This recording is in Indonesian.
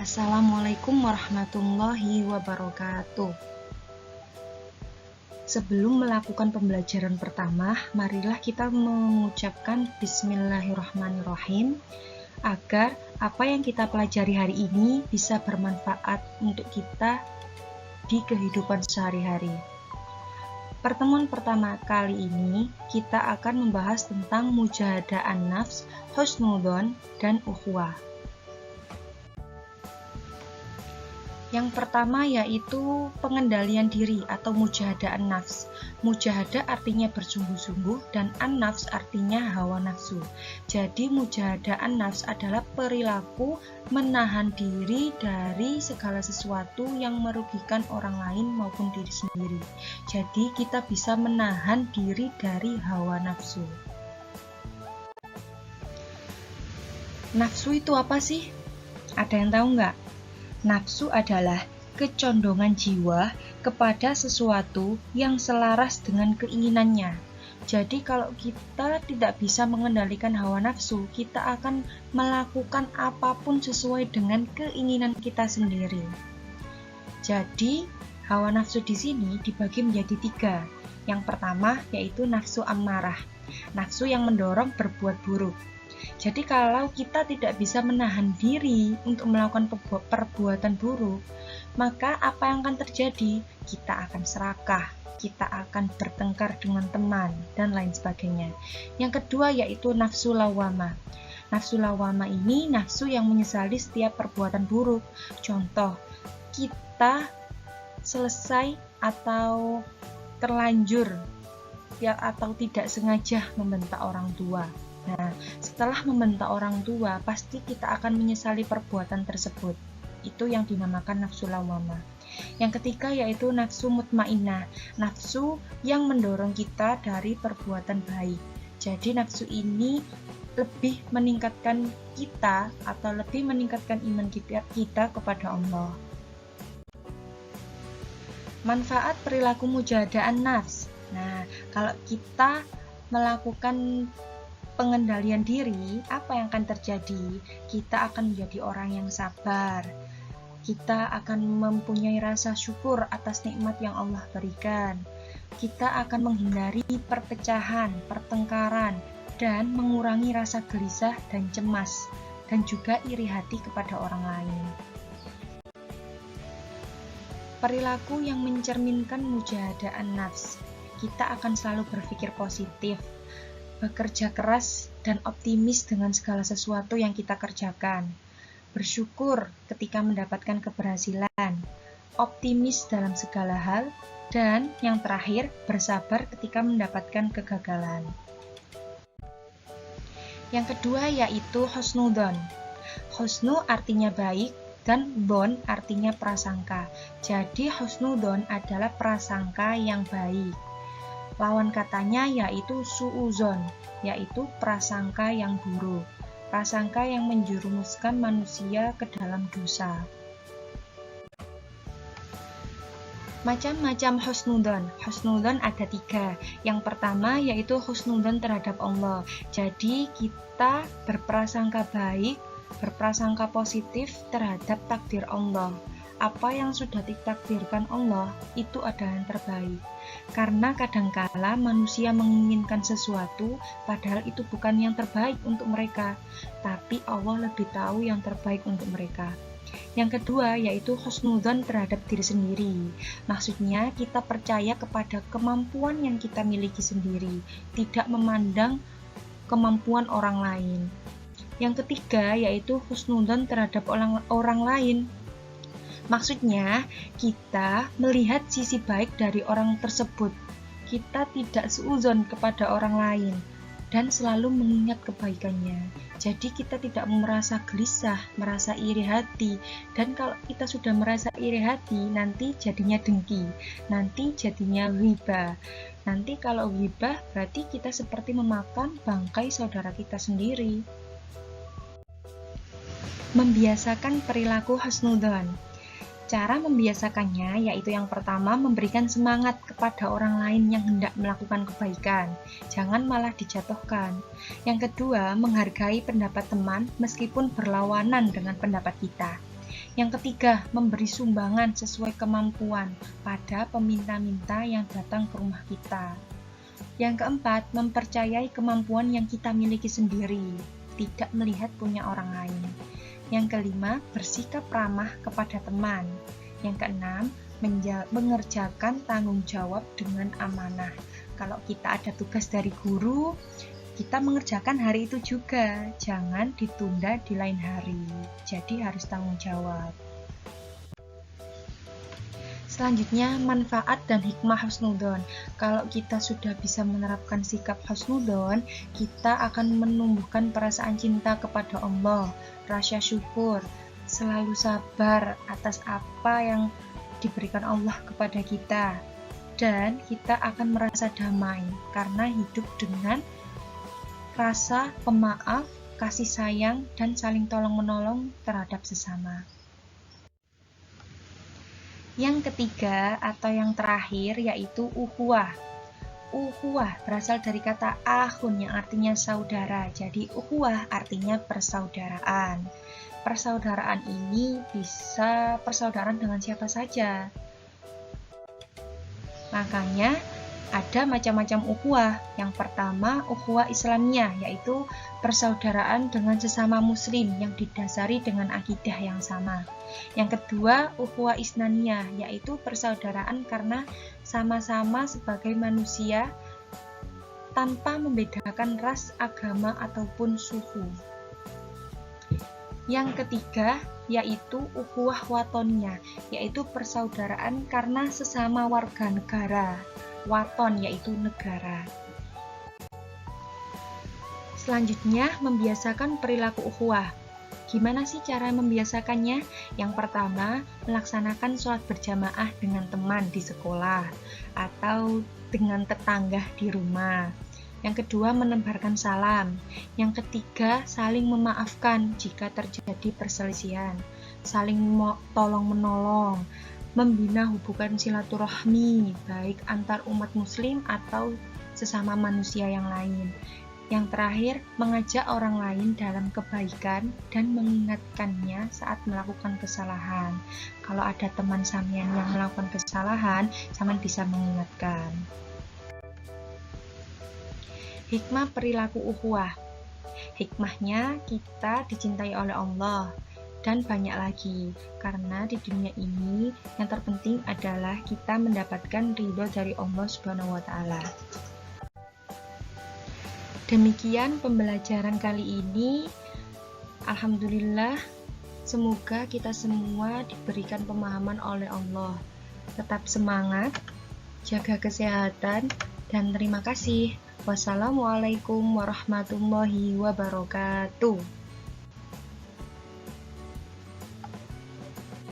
Assalamualaikum warahmatullahi wabarakatuh. Sebelum melakukan pembelajaran pertama, marilah kita mengucapkan Bismillahirrahmanirrahim agar apa yang kita pelajari hari ini bisa bermanfaat untuk kita di kehidupan sehari-hari. Pertemuan pertama kali ini kita akan membahas tentang mujahadah an-nafs, husnudzon, dan ukhuwah. Yang pertama yaitu pengendalian diri atau mujahadah an-nafs. Mujahadah artinya bersungguh-sungguh dan an-nafs artinya hawa nafsu. Jadi mujahadah an-nafs adalah perilaku menahan diri dari segala sesuatu yang merugikan orang lain maupun diri sendiri. Jadi kita bisa menahan diri dari hawa nafsu. Nafsu itu apa sih? Ada yang tahu nggak? Nafsu adalah kecondongan jiwa kepada sesuatu yang selaras dengan keinginannya. Jadi kalau kita tidak bisa mengendalikan hawa nafsu, kita akan melakukan apapun sesuai dengan keinginan kita sendiri. Jadi hawa nafsu di sini dibagi menjadi 3. Yang pertama yaitu nafsu ammarah, nafsu yang mendorong berbuat buruk. Jadi kalau kita tidak bisa menahan diri untuk melakukan perbuatan buruk, maka apa yang akan terjadi? Kita akan serakah, kita akan bertengkar dengan teman, dan lain sebagainya. Yang kedua yaitu nafsu lawamah. Nafsu lawamah ini nafsu yang menyesali setiap perbuatan buruk. Contoh, kita selesai atau terlanjur atau tidak sengaja membentak orang tua. Nah, setelah membentak orang tua, pasti kita akan menyesali perbuatan tersebut. Itu yang dinamakan nafsu lawamah. Yang ketiga yaitu nafsu mutmainnah, nafsu yang mendorong kita dari perbuatan baik. Jadi nafsu ini lebih meningkatkan kita atau lebih meningkatkan iman kita kepada Allah. Manfaat perilaku mujahadah an-nafs. Nah, kalau kita melakukan pengendalian diri, apa yang akan terjadi? Kita akan menjadi orang yang sabar. Kita akan mempunyai rasa syukur atas nikmat yang Allah berikan. Kita akan menghindari perpecahan, pertengkaran, dan mengurangi rasa gelisah dan cemas, dan juga iri hati kepada orang lain. Perilaku yang mencerminkan mujahadah an-nafs. Kita akan selalu berpikir positif, bekerja keras dan optimis dengan segala sesuatu yang kita kerjakan, bersyukur ketika mendapatkan keberhasilan, optimis dalam segala hal, dan yang terakhir, bersabar ketika mendapatkan kegagalan. Yang kedua yaitu husnudzon. Husnu artinya baik dan dzon artinya prasangka. Jadi husnudzon adalah prasangka yang baik. Lawan katanya yaitu suudzon, yaitu prasangka yang buruk, prasangka yang menjerumuskan manusia ke dalam dosa. Macam-macam husnudzon. Husnudzon ada 3. Yang pertama yaitu husnudzon terhadap Allah. Jadi kita berprasangka baik, berprasangka positif terhadap takdir Allah. Apa yang sudah ditakdirkan Allah itu adalah yang terbaik. Karena kadangkala manusia menginginkan sesuatu padahal itu bukan yang terbaik untuk mereka, tapi Allah lebih tahu yang terbaik untuk mereka. Yang kedua yaitu husnudzon terhadap diri sendiri. Maksudnya kita percaya kepada kemampuan yang kita miliki sendiri, tidak memandang kemampuan orang lain. Yang ketiga yaitu husnudzon terhadap orang lain. Maksudnya, kita melihat sisi baik dari orang tersebut. Kita tidak suudzon kepada orang lain dan selalu mengingat kebaikannya. Jadi kita tidak merasa gelisah, merasa iri hati. Dan kalau kita sudah merasa iri hati, nanti jadinya dengki, nanti jadinya ghibah. Nanti kalau ghibah berarti kita seperti memakan bangkai saudara kita sendiri. Membiasakan perilaku husnudzon. Cara membiasakannya yaitu yang pertama memberikan semangat kepada orang lain yang hendak melakukan kebaikan, jangan malah dijatuhkan. Yang kedua, menghargai pendapat teman meskipun berlawanan dengan pendapat kita. Yang ketiga, memberi sumbangan sesuai kemampuan pada peminta-minta yang datang ke rumah kita. Yang keempat, mempercayai kemampuan yang kita miliki sendiri, tidak melihat punya orang lain. Yang kelima, bersikap ramah kepada teman. Yang keenam, mengerjakan tanggung jawab dengan amanah. Kalau kita ada tugas dari guru, kita mengerjakan hari itu juga, jangan ditunda di lain hari. Jadi harus tanggung jawab. Selanjutnya, manfaat dan hikmah husnudzon. Kalau kita sudah bisa menerapkan sikap husnudzon, kita akan menumbuhkan perasaan cinta kepada Allah, rasa syukur, selalu sabar atas apa yang diberikan Allah kepada kita, dan kita akan merasa damai karena hidup dengan rasa pemaaf, kasih sayang, dan saling tolong-menolong terhadap sesama. Yang ketiga atau yang terakhir yaitu ukhuwah. Ukhuwah berasal dari kata akhun yang artinya saudara. Jadi ukhuwah artinya persaudaraan. Persaudaraan ini bisa persaudaraan dengan siapa saja. Makanya ada macam-macam ukhuwah. Yang pertama, ukhuwah Islamiyah, yaitu persaudaraan dengan sesama muslim yang didasari dengan akidah yang sama. Yang kedua, ukhuwah Isnaniyah, yaitu persaudaraan karena sama-sama sebagai manusia tanpa membedakan ras, agama, ataupun suku. Yang ketiga, yaitu ukhuwah watoniyah, yaitu persaudaraan karena sesama warga negara. Waton yaitu negara. Selanjutnya, membiasakan perilaku ukhuwah. Gimana sih cara membiasakannya? Yang pertama, melaksanakan sholat berjamaah dengan teman di sekolah atau dengan tetangga di rumah. Yang kedua, menebarkan salam. Yang ketiga, saling memaafkan jika terjadi perselisihan. Saling tolong-menolong. Membina hubungan silaturahmi baik antar umat muslim atau sesama manusia yang lain. Yang terakhir, mengajak orang lain dalam kebaikan dan mengingatkannya saat melakukan kesalahan. Kalau ada teman sampean yang melakukan kesalahan, sampean bisa mengingatkan. Hikmah perilaku ukhuwah. Hikmahnya kita dicintai oleh Allah. Dan banyak lagi, karena di dunia ini yang terpenting adalah kita mendapatkan ridho dari Allah Subhanahu wa Ta'ala. Demikian pembelajaran kali ini. Alhamdulillah, semoga kita semua diberikan pemahaman oleh Allah. Tetap semangat, jaga kesehatan, dan terima kasih. Wassalamualaikum warahmatullahi wabarakatuh.